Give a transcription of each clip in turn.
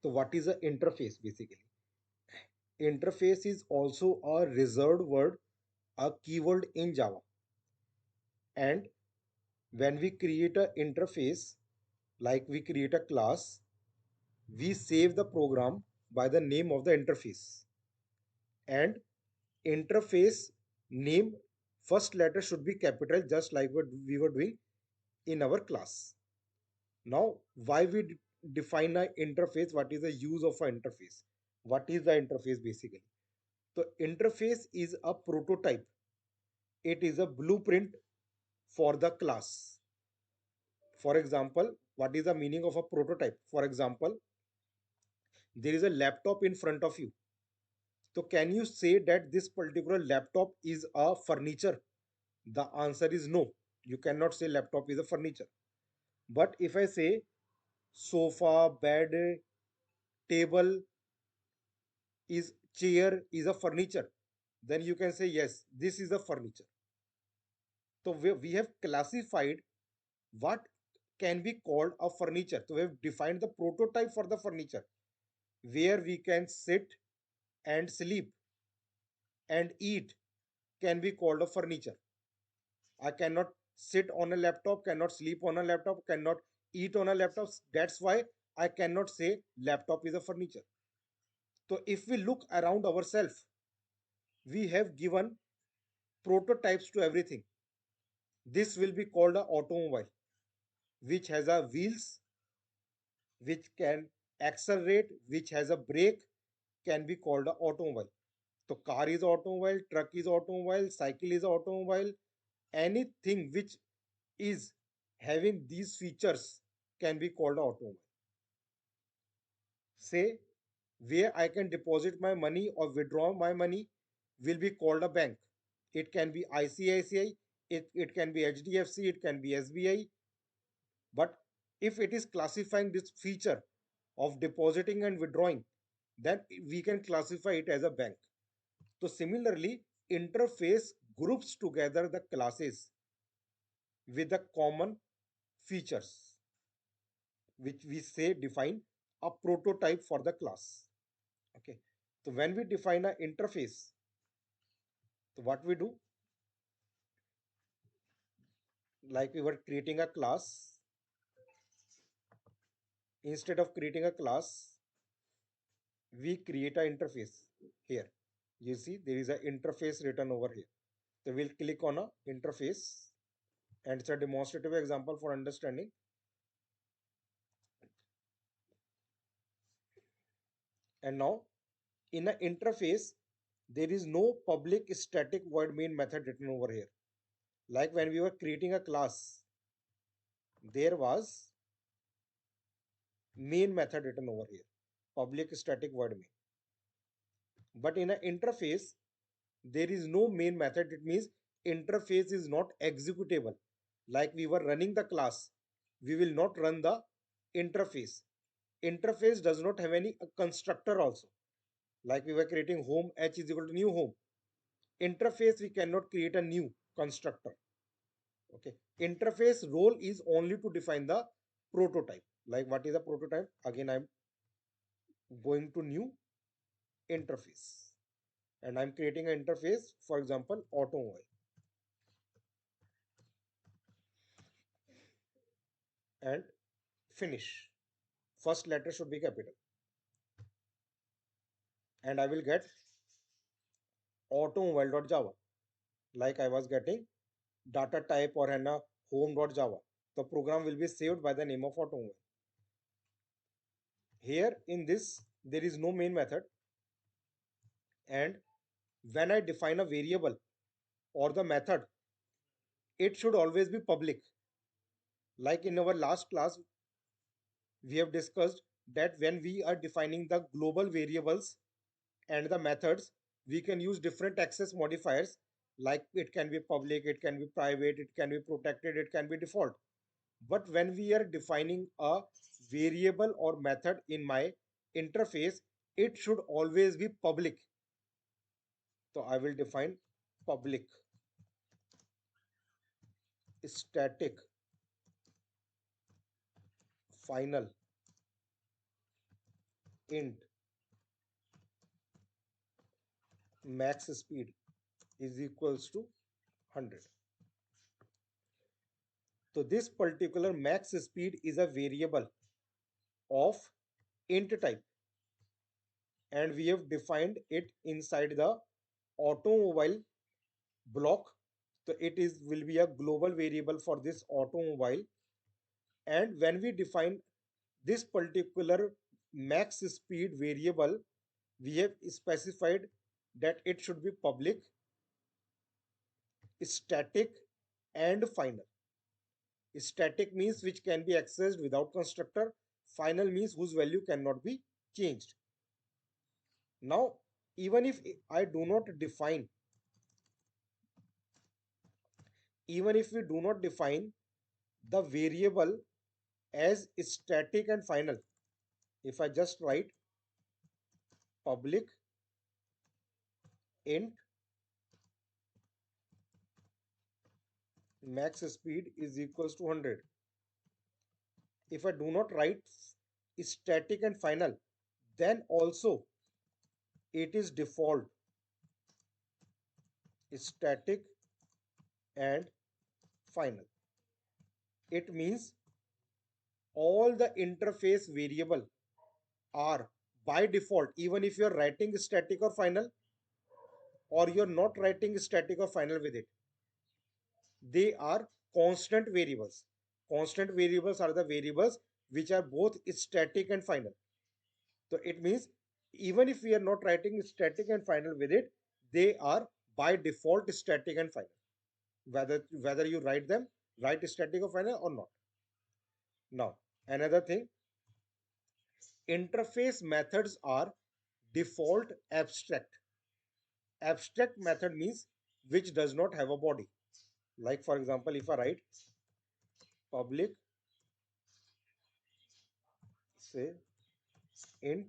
So what is an interface basically? Interface is also a reserved word, a keyword in Java. And when we create an interface, like we create a class, we save the program by the name of the interface. And interface name first letter should be capital, just like what we were doing in our class. Now, why we define an interface? What is the use of an interface? What is the interface basically? The interface is a prototype. It is a blueprint for the class. For example, what is the meaning of a prototype? For example, there is a laptop in front of you. So can you say that this particular laptop is a furniture? The answer is no. You cannot say laptop is a furniture. But if I say sofa, bed, table is chair is a furniture, then you can say yes, this is a furniture. So we have classified what can be called a furniture. So we have defined the prototype for the furniture where we can sit and sleep and eat can be called a furniture. I cannot sit on a laptop, cannot sleep on a laptop, cannot eat on a laptop. That's why I cannot say laptop is a furniture. So if we look around ourselves, we have given prototypes to everything. This will be called an automobile, which has a wheels, which can accelerate, which has a brake, can be called an automobile. So car is automobile, truck is automobile, cycle is automobile. Anything which is having these features can be called automobile. Say where I can deposit my money or withdraw my money will be called a bank. It can be ICICI, it can be HDFC, it can be SBI. But if it is classifying this feature of depositing and withdrawing, then we can classify it as a bank. So similarly, interface groups together the classes with the common features, which we say define a prototype for the class. Okay. So when we define an interface, so what we do, like we were creating a class, instead of creating a class, we create an interface here. You see, there is an interface written over here. So we'll click on a interface, and it's a demonstrative example for understanding. And now in an interface, there is no public static void main method written over here. Like when we were creating a class, there was main method written over here, public static void main. But in an interface, there is no main method. It means interface is not executable. Like we were running the class, we will not run the interface. Interface does not have any constructor also. Like we were creating home, h is equal to new home. Interface, we cannot create a new constructor. Okay. Interface role is only to define the prototype. Like what is a prototype? Again, I'm going to new interface and I'm creating an interface, for example, automobile, and finish. First letter should be capital. And I will get automobile.java. Like I was getting data type or henna home.java. The program will be saved by the name of automobile. Here in this, there is no main method. And when I define a variable or the method, it should always be public. Like in our last class, we have discussed that when we are defining the global variables and the methods, we can use different access modifiers. Like it can be public, it can be private, it can be protected, it can be default. But when we are defining a variable or method in my interface, it should always be public. So I will define public static final int max speed is equals to 100. So this particular max speed is a variable of int type, and we have defined it inside the automobile block. So it is will be a global variable for this automobile. And when we define this particular max speed variable, we have specified that it should be public, static, and final. Static means which can be accessed without constructor. Final means whose value cannot be changed. Now, even if I do not define, even if we do not define the variable as static and final, if I just write public int max speed is equals to 100, if I do not write static and final, then also it is default static and final. It means all the interface variable are by default, even if you're writing static or final, or you're not writing static or final with it, they are constant variables. Constant variables are the variables which are both static and final. So it means even if we are not writing static and final with it, they are by default static and final. Whether you write static or final or not. Now, another thing, interface methods are default abstract. Abstract method means which does not have a body. Like for example, if I write public say int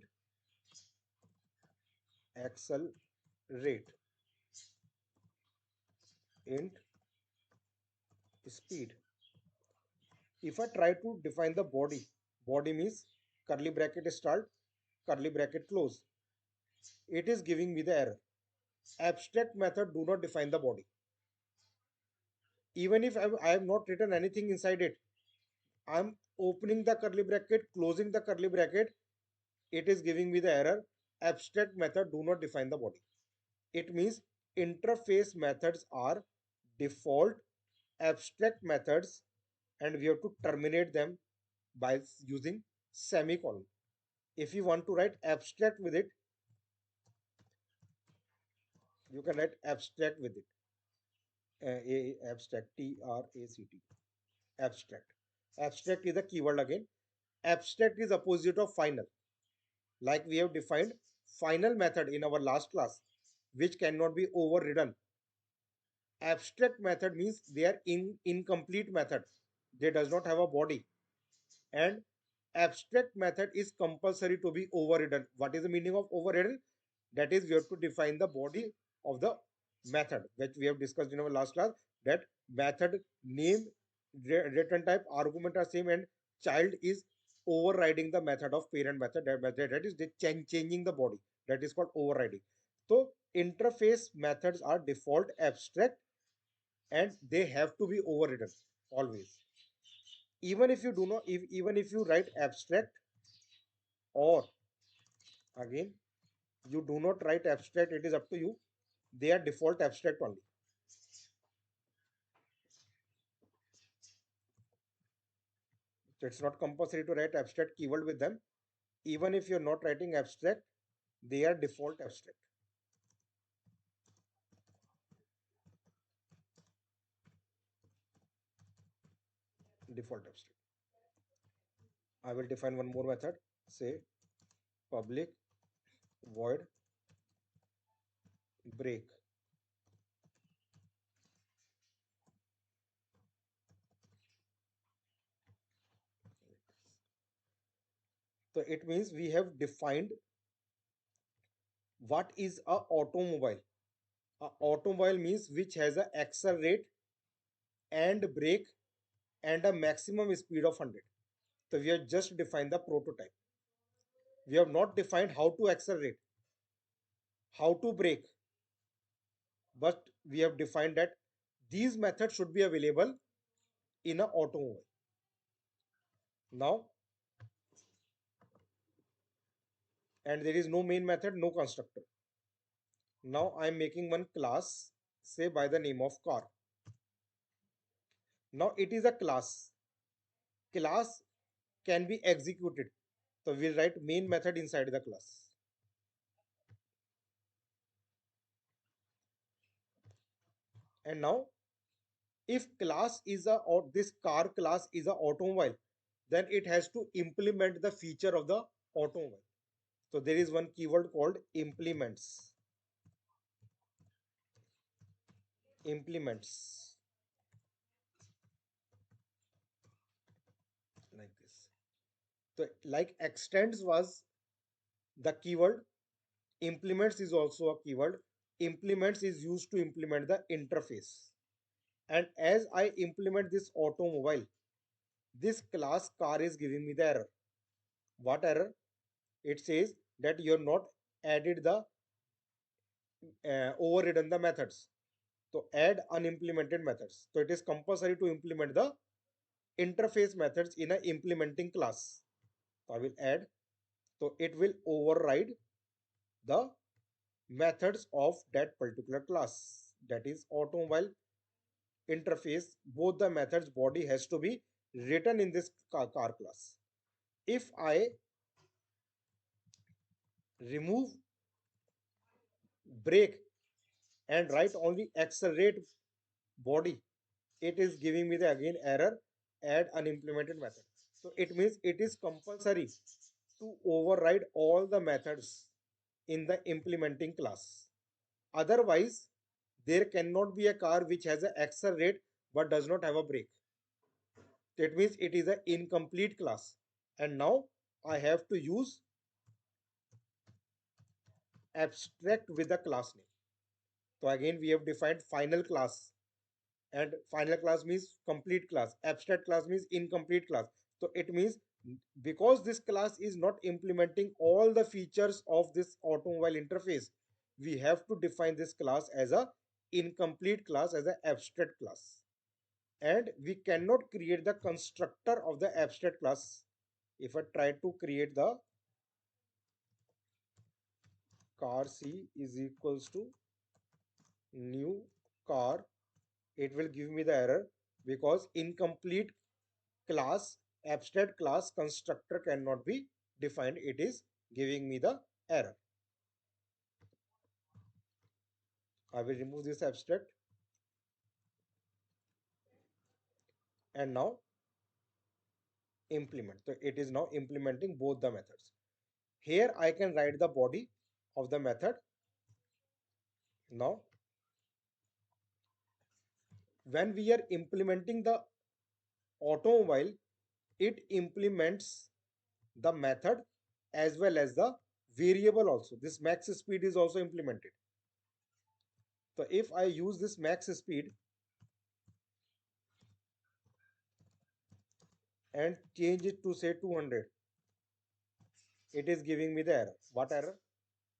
accelerate int speed. If I try to define the body means curly bracket start, curly bracket close. It is giving me the error. Abstract method do not define the body. Even if I have not written anything inside it, I'm opening the curly bracket, closing the curly bracket, it is giving me the error. Abstract method do not define the body. It means interface methods are default abstract methods, and we have to terminate them by using semicolon. If you want to write abstract with it, you can write abstract with it. Abstract, TRACT, abstract. Abstract is a keyword again. Abstract is opposite of final. Like we have defined final method in our last class, which cannot be overridden. Abstract method means they are incomplete method. They does not have a body. And abstract method is compulsory to be overridden. What is the meaning of overridden? That is, we have to define the body of the method, which we have discussed in our last class, that method name, return type, argument are same, and child is overriding the method of parent method. That is changing the body. That is called overriding. So interface methods are default abstract, and they have to be overridden always. Even if you do not, if even if you write abstract, or again you do not write abstract, it is up to you. They are default abstract only. So it's not compulsory to write abstract keyword with them. Even if you're not writing abstract, they are default abstract. Default abstract. I will define one more method. Say public void break. So it means we have defined what is a automobile. A automobile means which has a accelerate and brake and a maximum speed of 100. So we have just defined the prototype. We have not defined how to accelerate, how to brake, but we have defined that these methods should be available in an automobile. Now, and there is no main method, no constructor. Now I am making one class, say by the name of car. Now it is a class. Class can be executed. So we'll write main method inside the class. And now if class is a, or this car class is a automobile, then it has to implement the feature of the automobile. So there is one keyword called implements. Implements, like this. So like extends was the keyword, implements is also a keyword. Implements is used to implement the interface. And as I implement this automobile, this class car is giving me the error. What error? It says that you're not added the overridden the methods. So add unimplemented methods. So it is compulsory to implement the interface methods in a implementing class. So I will add. So it will override the methods of that particular class. That is automobile interface. Both the methods body has to be written in this car class. If I remove brake and write only accelerate body, it is giving me the again error, add unimplemented method. So it means it is compulsory to override all the methods in the implementing class. Otherwise, there cannot be a car which has an accelerate but does not have a brake. That means it is an incomplete class. And now I have to use abstract with the class name. So again, we have defined final class, and final class means complete class. Abstract class means incomplete class. So it means because this class is not implementing all the features of this automobile interface, we have to define this class as a incomplete class, as an abstract class. And we cannot create the constructor of the abstract class. If I try to create the car c is equals to new car, it will give me the error because incomplete class, abstract class constructor cannot be defined. It is giving me the error. I will remove this abstract, and now implement. So it is now implementing both the methods. Here I can write the body of the method. Now when we are implementing the automobile, it implements the method as well as the variable also. This max speed is also implemented. So if I use this max speed and change it to say 200, it is giving me the error. What error?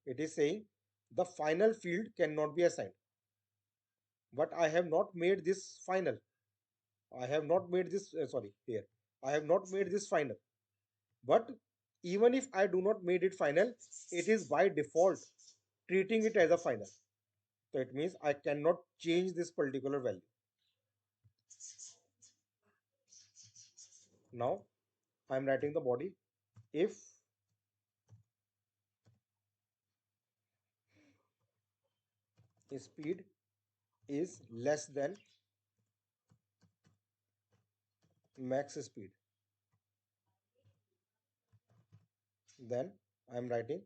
It is saying the final field cannot be assigned. But I have not made this final. I have not made this, sorry, here. I have not made this final. But even if I do not made it final, it is by default treating it as a final. So it means I cannot change this particular value. Now I am writing the body. If speed is less than max speed, then I am writing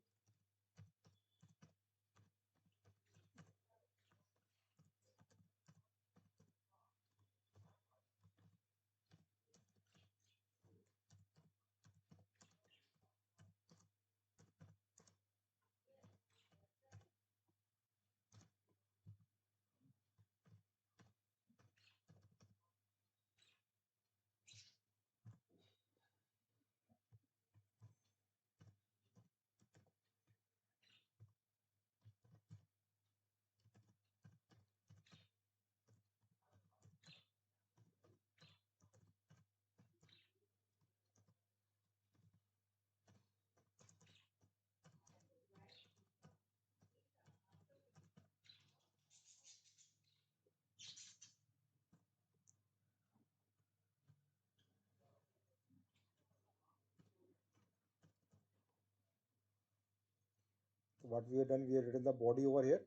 what we have done, we have written the body over here.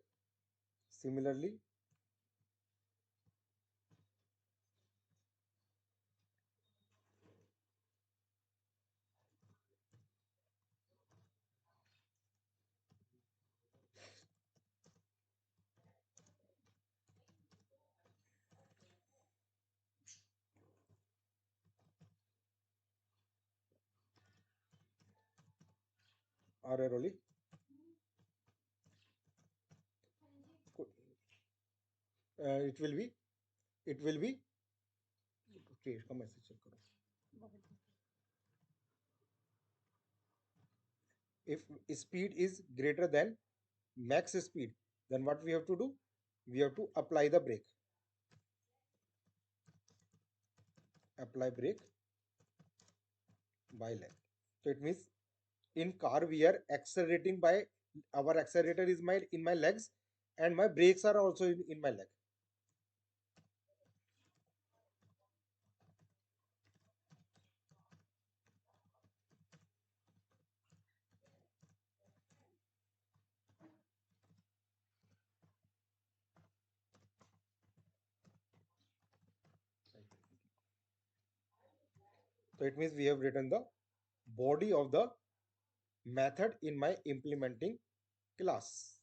Similarly, are rolling. It will be, it will be, okay, come ऐसे check करो. If speed is greater than max speed, then what we have to do? We have to apply the brake. Apply brake by leg. So it means in car we are accelerating by, our accelerator is my in my legs, and my brakes are also in my leg. So it means we have written the body of the method in my implementing class.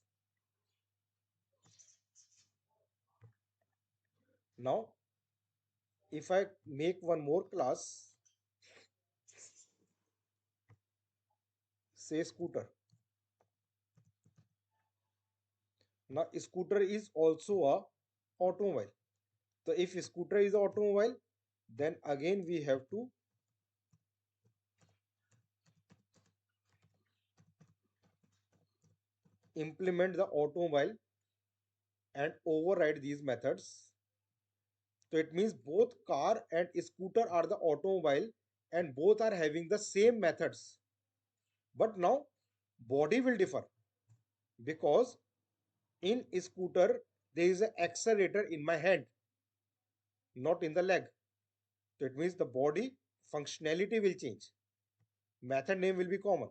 Now, if I make one more class, say scooter. Now, scooter is also a automobile. So if scooter is automobile, then again we have to implement the automobile and override these methods. So it means both car and scooter are the automobile, and both are having the same methods. But now body will differ, because in scooter there is an accelerator in my hand, not in the leg. So it means the body functionality will change. Method name will be common.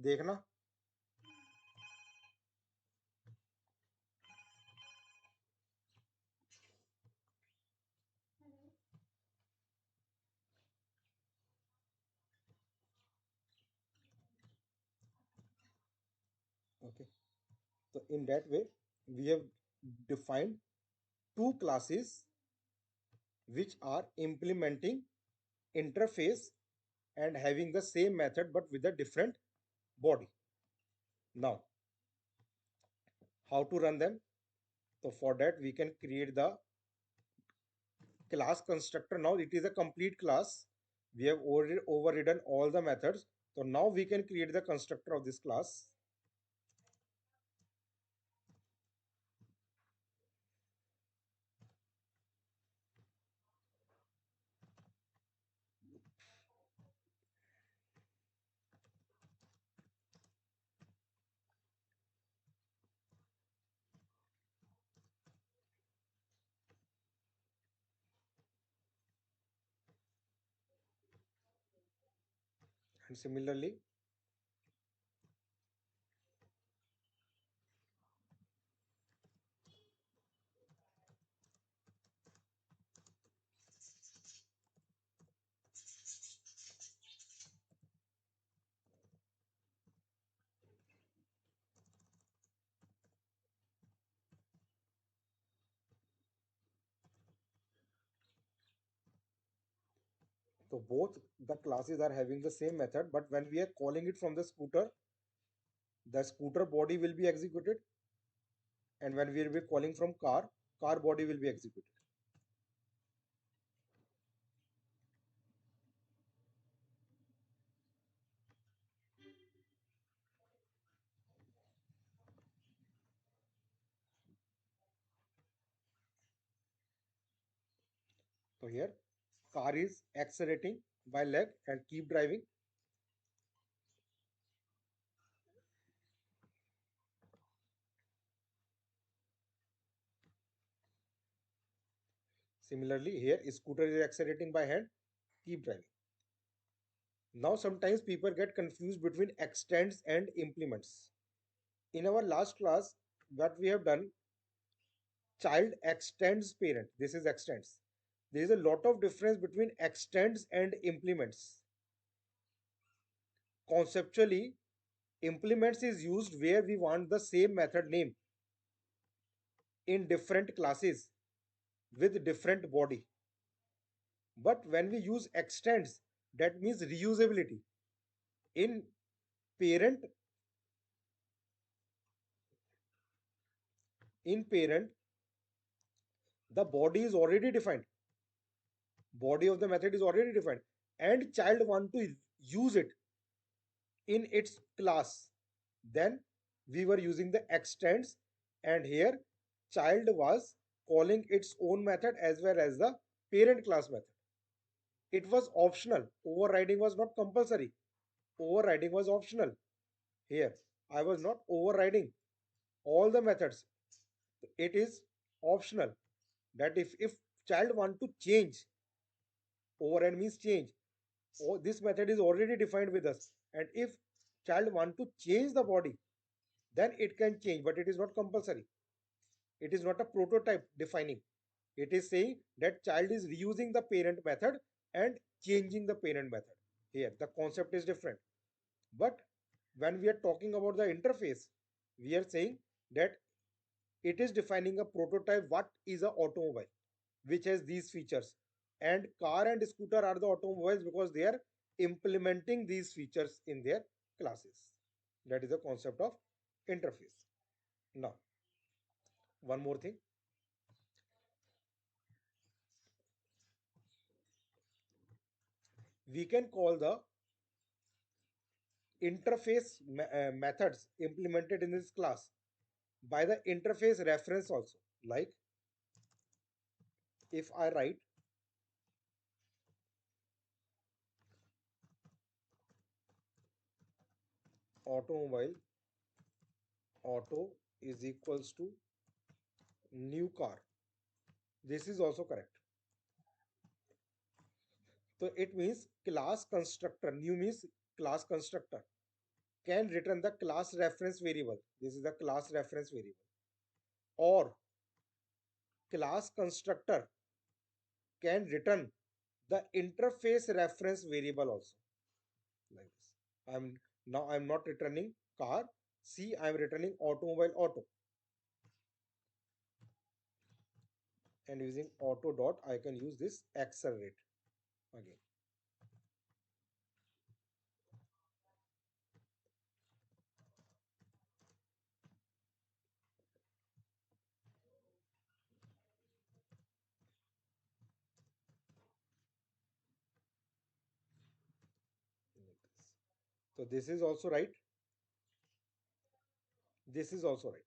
देखना. Okay. So in that way, we have defined two classes which are implementing interface and having the same method but with a different body. Now, how to run them? So for that, we can create the class constructor. Now it is a complete class. We have already overridden all the methods. So now we can create the constructor of this class. And similarly, so both the classes are having the same method, but when we are calling it from the scooter body will be executed, and when we will be calling from car body will be executed. So here car is accelerating by leg and keep driving. Similarly here scooter is accelerating by hand, keep driving. Now sometimes people get confused between extends and implements. In our last class, what we have done, child extends parent. This is extends. There is a lot of difference between extends and implements. Conceptually, implements is used where we want the same method name in different classes with different body. But when we use extends, that means reusability. In parent, in parent, the body is already defined. Body of the method is already defined, and child want to use it in its class. Then we were using the extends, and here child was calling its own method as well as the parent class method. It was optional. Overriding was not compulsory. Overriding was optional. Here I was not overriding all the methods. It is optional that if child want to change, override means change. Oh, this method is already defined with us, and if child want to change the body, then it can change, but it is not compulsory. It is not a prototype defining. It is saying that child is reusing the parent method and changing the parent method. Here the concept is different. But when we are talking about the interface, we are saying that it is defining a prototype what is a automobile which has these features, and car and scooter are the automobiles because they are implementing these features in their classes. That is the concept of interface. Now one more thing, we can call the interface methods implemented in this class by the interface reference also. Like if I write automobile, auto is equals to new car, this is also correct. So it means class constructor, new means class constructor, can return the class reference variable. This is the class reference variable. Or class constructor can return the interface reference variable also. Like this. I'm not returning car. See, I'm returning automobile auto. And using auto dot, I can use this accelerate again. Like this. So this is also right. This is also right.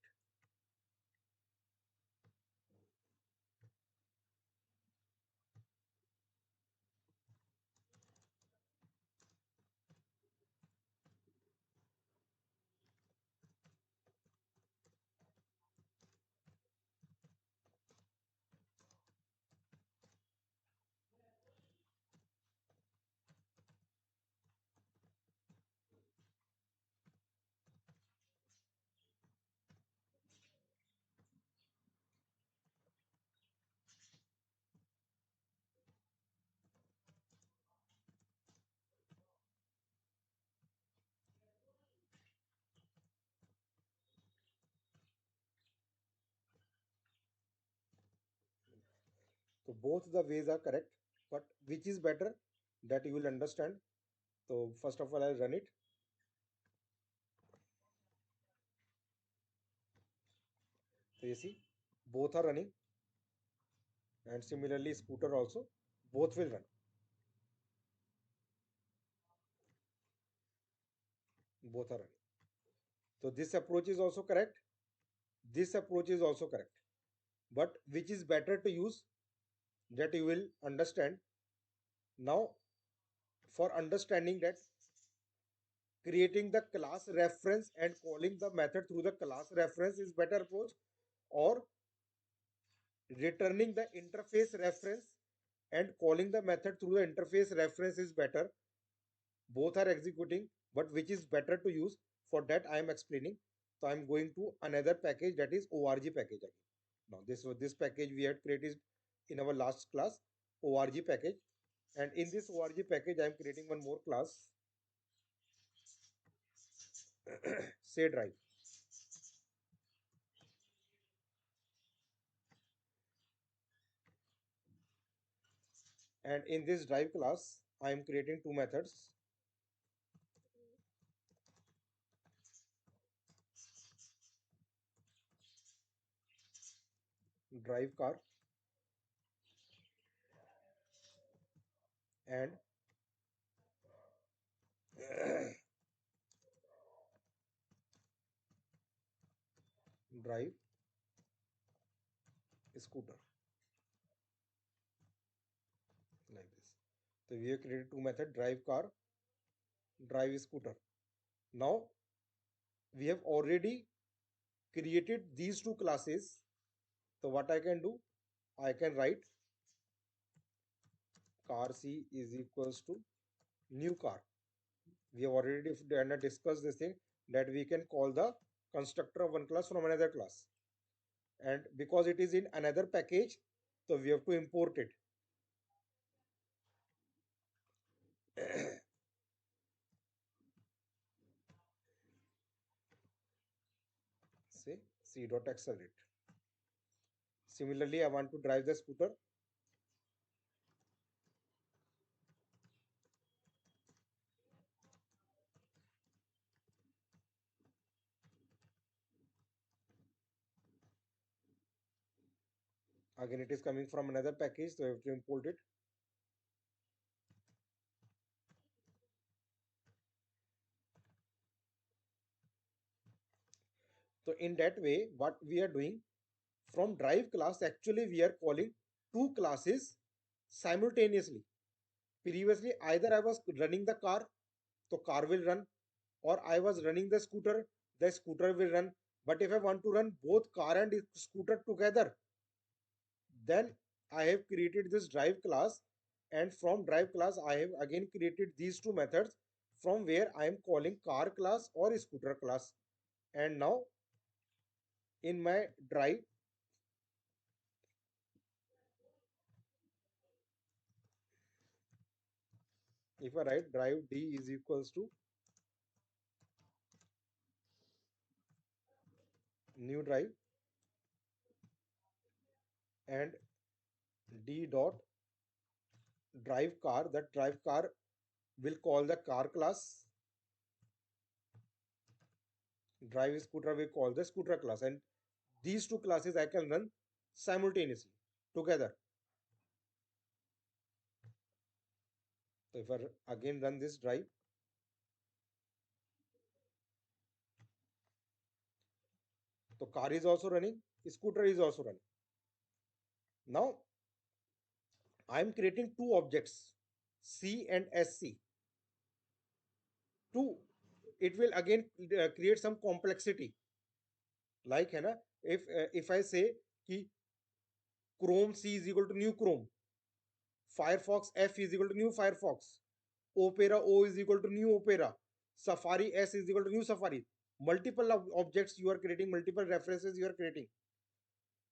So both the ways are correct, but which is better, that you will understand. So first of all, I'll run it. So you see, both are running, and similarly scooter also, both will run. Both are running. So this approach is also correct. This approach is also correct. But which is better to use? that you will understand. Now, for understanding that, creating the class reference and calling the method through the class reference is better approach, or returning the interface reference and calling the method through the interface reference is better. Both are executing, but which is better to use? For that I am explaining. So I am going to another package, that is org package again. Now this package we had created in our last class, org package. And in this org package I am creating one more class, say drive. And in this drive class I am creating two methods, drive car and drive scooter, like this. So we have created two methods, drive car, drive scooter. Now we have already created these two classes. So what I can do, I can write car c is equals to new car. We have already discussed this thing, that we can call the constructor of one class from another class. And because it is in another package, so we have to import it. Say c dot accelerate. Similarly, I want to drive the scooter. Again, it is coming from another package, so I have to import it. So in that way, what we are doing, from drive class, actually we are calling two classes simultaneously. Previously, either I was running the car, so car will run, or I was running the scooter will run. But if I want to run both car and scooter together, then I have created this drive class, and from drive class I have again created these two methods, from where I am calling car class or scooter class. And now in my drive, if I write drive d is equals to new drive and d dot drive car, that drive car will call the car class, drive scooter will call the scooter class, and these two classes I can run simultaneously together. So if I again run this drive, so car is also running, scooter is also running. Now I am creating two objects, C and SC. Two, it will again create some complexity. Like है ना, if I say कि Chrome C is equal to new Chrome, Firefox F is equal to new Firefox, Opera O is equal to new Opera, Safari S is equal to new Safari. Multiple objects you are creating, multiple references you are creating,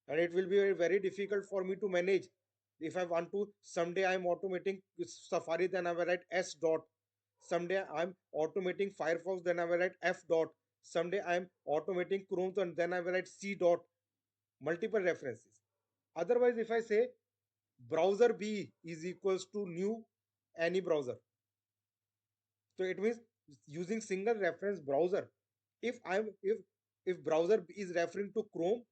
and it will be very difficult for me to manage. If I want to, someday I'm automating Safari, then I will write S dot. Someday I'm automating Firefox, then I will write F dot. Someday I'm automating Chrome, and then I will write C dot. Multiple references. Otherwise, if I say browser B is equals to new any browser, so it means using single reference browser. If I'm if browser is referring to Chrome,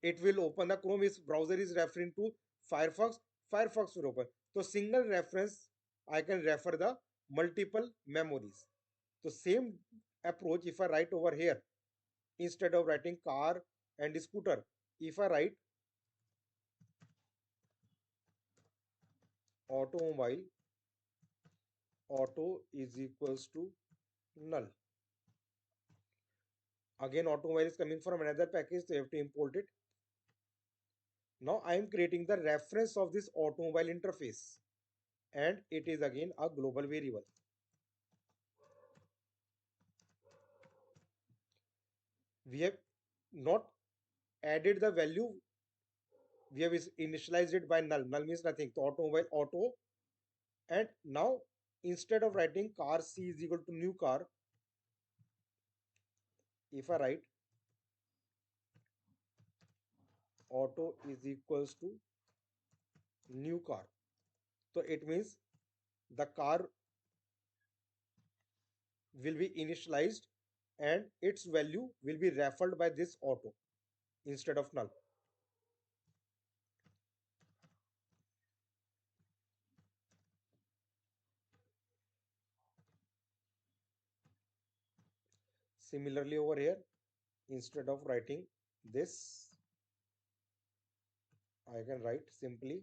it will open the Chrome. If browser is referring to Firefox, Firefox will open. So single reference, I can refer the multiple memories. So same approach if I write over here, instead of writing car and scooter, if I write automobile auto is equals to null. Again, automobile is coming from another package, so you have to import it. Now I am creating the reference of this automobile interface, and it is again a global variable. We have not added the value, we have initialized it by null. Null means nothing. So automobile auto, and now instead of writing car C is equal to new car, if I write auto is equals to new car, so it means the car will be initialized and its value will be referred by this auto instead of null. Similarly over here, instead of writing this, I can write simply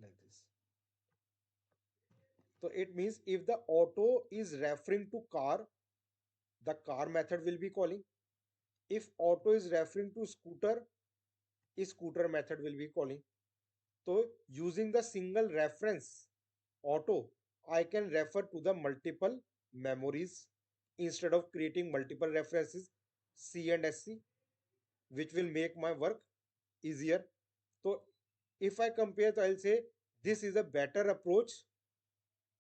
like this. So it means if the auto is referring to car, the car method will be calling. If auto is referring to scooter, scooter method will be calling. So using the single reference auto, I can refer to the multiple memories instead of creating multiple references C and SC, which will make my work easier. So if I compare, so I'll say this is a better approach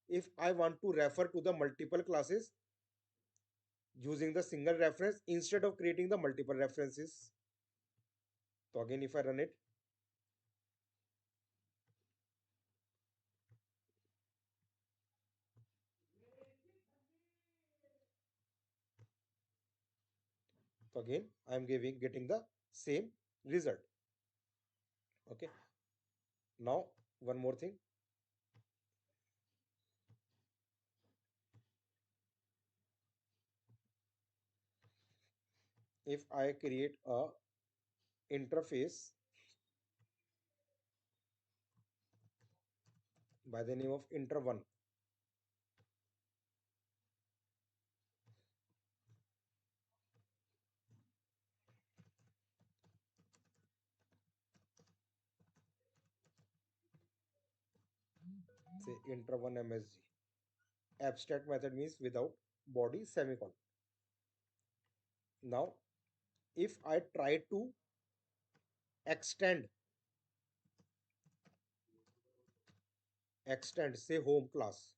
if I want to refer to the multiple classes using the single reference instead of creating the multiple references. So again, if I run it, so again, I am getting the same result. Okay. Now, one more thing. If I create a interface by the name of inter1, say inter1 MSG, abstract method means without body semicolon. Now, if I try to extend say home class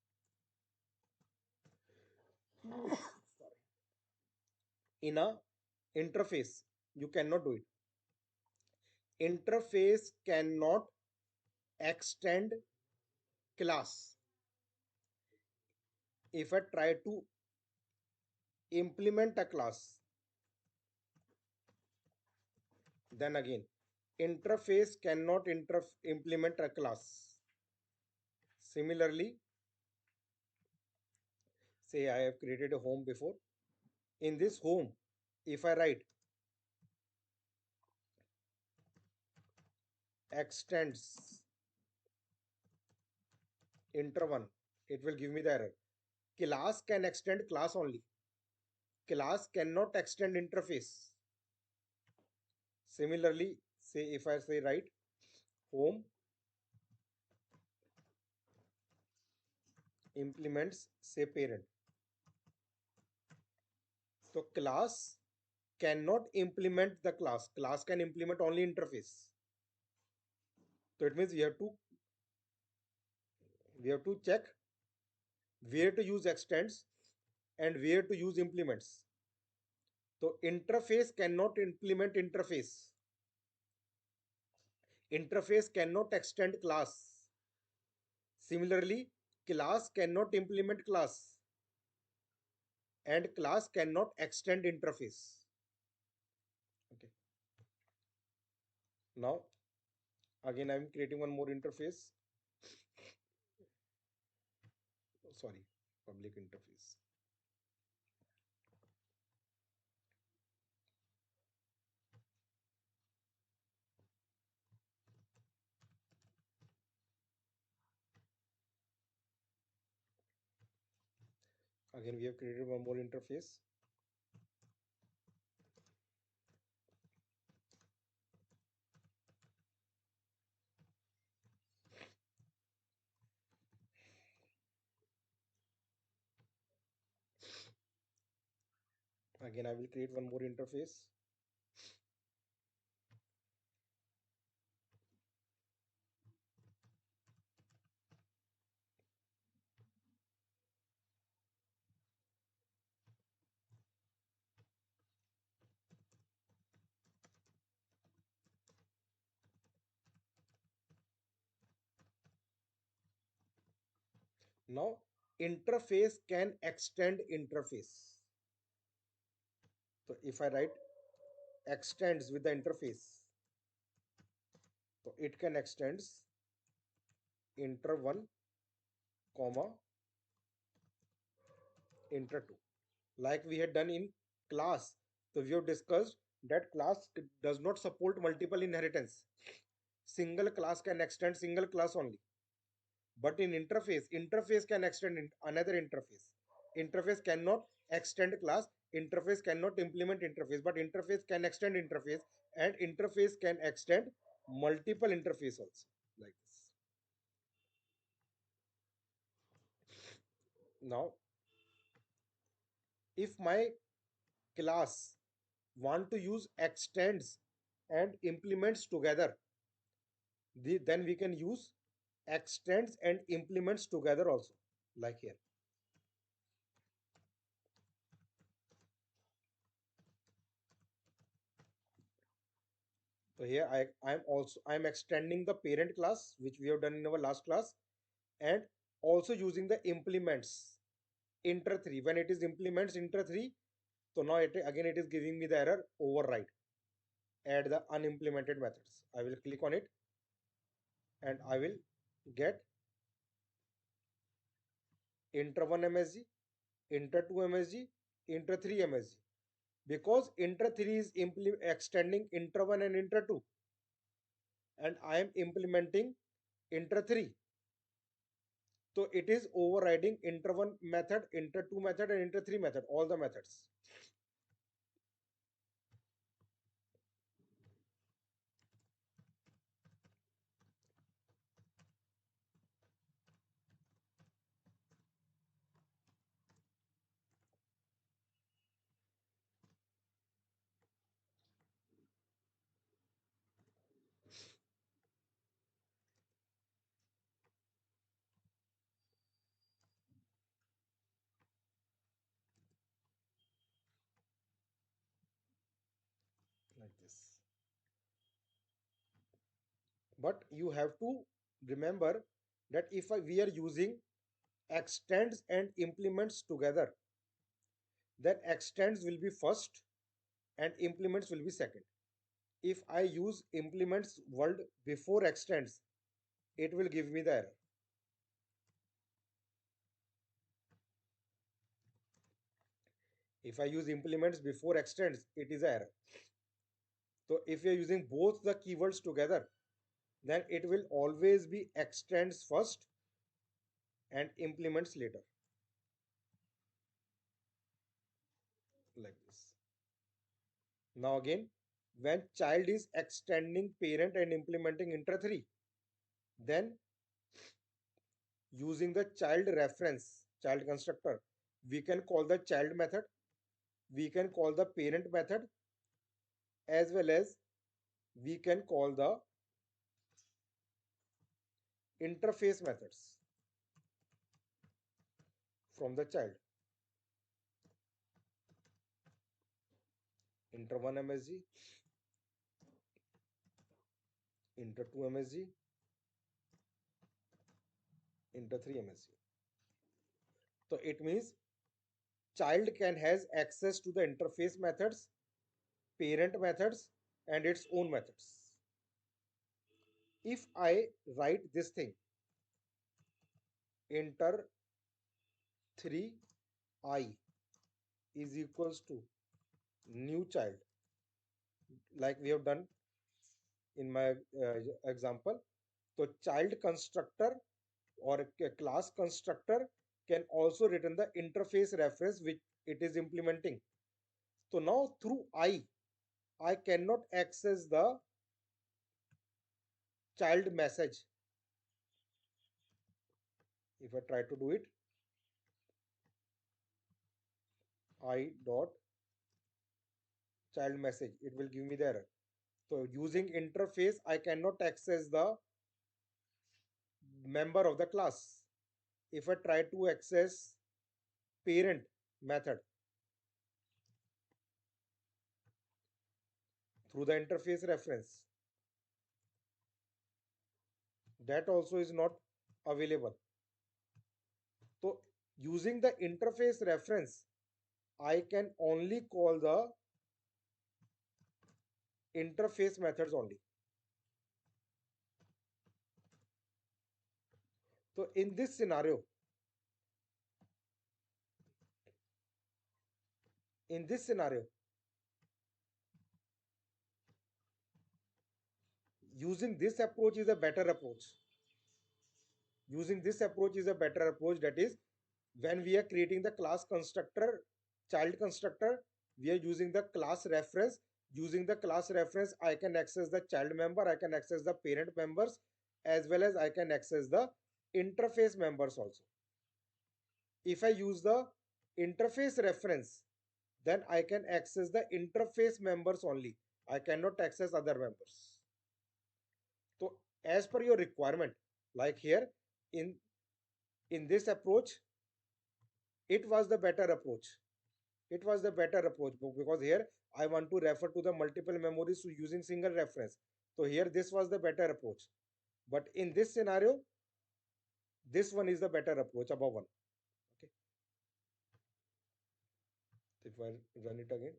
in a interface, you cannot do it. Interface cannot extend class. If I try to implement a class, then again interface cannot implement a class. Similarly, say I have created a home before. In this home, if I write extends inter1, it will give me the error. Class can extend class only. Class cannot extend interface. Similarly, say if I say write home implements say parent. So class cannot implement the class. Class can implement only interface. So it means we have to check where to use extends and where to use implements. So interface cannot implement interface. Interface cannot extend class. Similarly, class cannot implement class and class cannot extend interface. Okay. Now again I'm creating one more interface. Sorry, public interface. Again we have created one more interface. Again I will create one more interface. Now interface can extend interface. So if I write extends with the interface, so it can extends inter1 comma inter2, like we had done in class. So we have discussed that class does not support multiple inheritance. Single class can extend single class only. But in interface, interface can extend another interface. Interface cannot extend class. Interface cannot implement interface, but interface can extend interface, and interface can extend multiple interface also, like this. Now if my class want to use extends and implements together, then we can use extends and implements together also, like here. So here I'm extending the parent class which we have done in our last class, and also using the implements inter3. When it is implements inter3, so now again it is giving me the error override, add the unimplemented methods. I will click on it and I will get inter1 msg, inter2 msg, inter3 msg, because inter3 is extending inter1 and inter2, and I am implementing inter3. So it is overriding inter1 method, inter2 method, and inter3 method, all the methods. Like this. But you have to remember that if we are using extends and implements together, then extends will be first and implements will be second. If I use implements word before extends, it will give me the error. If I use implements before extends, it is error. So if you're using both the keywords together, then it will always be extends first and implements later, like this. Now again, when child is extending parent and implementing inter3, then using the child reference, child constructor, we can call the child method, we can call the parent method, as well as we can call the interface methods from the child. Inter1 msg, inter2 msg, inter3 msg. So it means child can has access to the interface methods, parent methods, and its own methods. If I write this thing, enter 3i is equals to new child, like we have done in my example. So child constructor or a class constructor can also return the interface reference which it is implementing. So now through I cannot access the child message. If I try to do it, I dot child message, it will give me the error. So using interface, I cannot access the member of the class. If I try to access parent method through the interface reference, that also is not available. So using the interface reference, I can only call the interface methods only. So in this scenario, using this approach is a better approach. Using this approach is a better approach. That is, when we are creating the class constructor, child constructor, we are using the class reference. Using the class reference, I can access the child member, I can access the parent members, as well as I can access the interface members also. If I use the interface reference, then I can access the interface members only. I cannot access other members. So as per your requirement, like here in in this approach, it was the better approach. It was the better approach because here I want to refer to the multiple memories using single reference. So here this was the better approach. But in this scenario, this one is the better approach above one. Okay. If I run it again,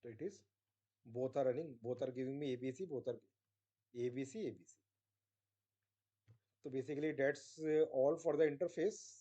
so it is both are running, both are giving me ABC, both are ABC, ABC. So basically that's all for the interface.